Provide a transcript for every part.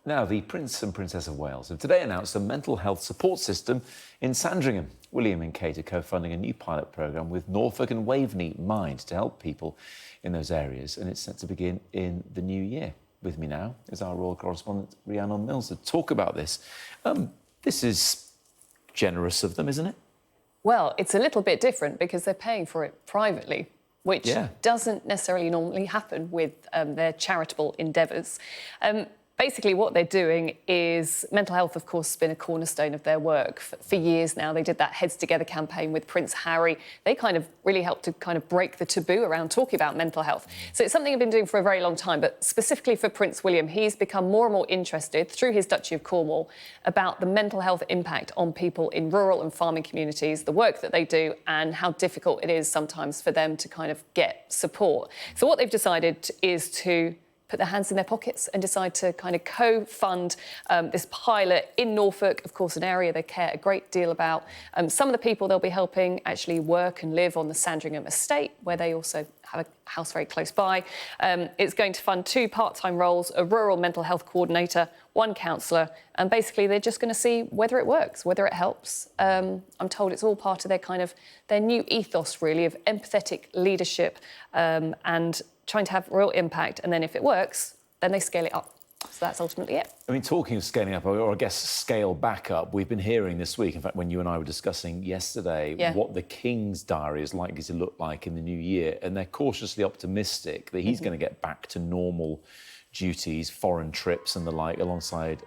Now, the Prince and Princess of Wales have today announced a mental health support system in Sandringham. William and Kate are co-funding a new pilot programme with Norfolk and Waveney Mind to help people in those areas, and it's set to begin in the new year. With me now is our royal correspondent, Rhiannon Mills, to talk about this. This is generous of them, isn't it? Well, it's a little bit different because they're paying for it privately, which doesn't necessarily normally happen with their charitable endeavours. Basically, what they're doing is mental health, of course, has been a cornerstone of their work for years now. They did that Heads Together campaign with Prince Harry. They kind of really helped to kind of break the taboo around talking about mental health. So it's something they've been doing for a very long time, but specifically for Prince William, he's become more and more interested through his Duchy of Cornwall about the mental health impact on people in rural and farming communities, the work that they do, and how difficult it is sometimes for them to kind of get support. So what they've decided is to put their hands in their pockets and decide to kind of co-fund this pilot in Norfolk, of course, an area they care a great deal about. Some of the people they'll be helping actually work and live on the Sandringham estate, where they also have a house very close by. It's going to fund 2 part-time roles, a rural mental health coordinator, 1 counsellor, and basically they're just going to see whether it works, whether it helps. I'm told it's all part of their new ethos, really, of empathetic leadership and trying to have real impact, and then if it works, then they scale it up. So that's ultimately it. I mean, talking of scaling up, or I guess scale back up, we've been hearing this week, in fact, when you and I were discussing yesterday, what the King's diary is likely to look like in the new year, and they're cautiously optimistic that he's going to get back to normal duties, foreign trips and the like, alongside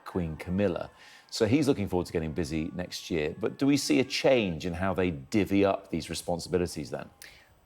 Queen Camilla. So he's looking forward to getting busy next year. But do we see a change in how they divvy up these responsibilities then?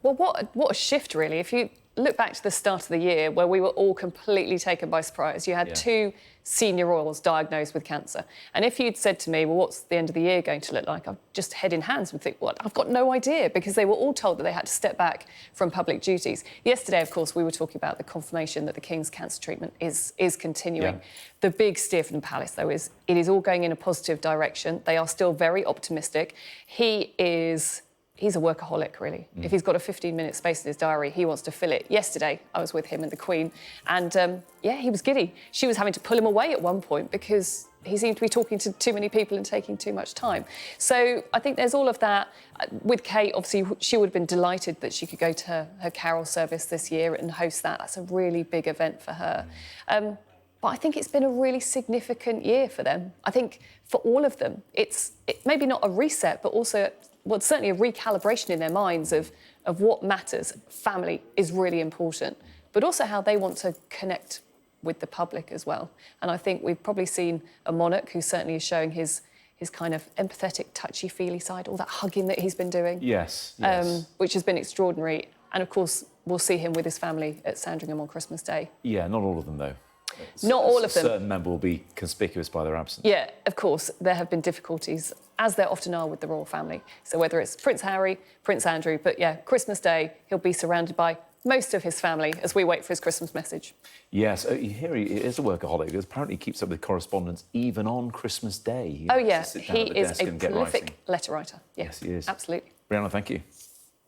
Well, what a shift, really. If you look back to the start of the year, where we were all completely taken by surprise, you had 2 senior royals diagnosed with cancer. And if you'd said to me, well, what's the end of the year going to look like? I'd just head in hands and think, what? I've got no idea, because they were all told that they had to step back from public duties. Yesterday, of course, we were talking about the confirmation that the King's cancer treatment is continuing. The big steer from the palace, though, is it is all going in a positive direction. They are still very optimistic. He's a workaholic, really. If he's got a 15-minute space in his diary, he wants to fill it. Yesterday, I was with him and the Queen, and he was giddy. She was having to pull him away at one point because he seemed to be talking to too many people and taking too much time. So I think there's all of that. With Kate, obviously, she would have been delighted that she could go to her carol service this year and host that. That's a really big event for her. But I think it's been a really significant year for them. I think for all of them, it's maybe not a reset, but also, well, certainly a recalibration in their minds of what matters. Family is really important, but also how they want to connect with the public as well. And I think we've probably seen a monarch who certainly is showing his kind of empathetic, touchy-feely side, all that hugging that he's been doing. Yes. Which has been extraordinary. And, of course, we'll see him with his family at Sandringham on Christmas Day. Yeah, not all of them, though. Not all of them. A certain member will be conspicuous by their absence. Yeah, of course, there have been difficulties, as there often are with the royal family. So whether it's Prince Harry, Prince Andrew, but Christmas Day, he'll be surrounded by most of his family as we wait for his Christmas message. Yes, here he is a workaholic, because apparently he keeps up with correspondence even on Christmas Day. He is a prolific letter writer. Yes, he is. Absolutely. Rhiannon, thank you.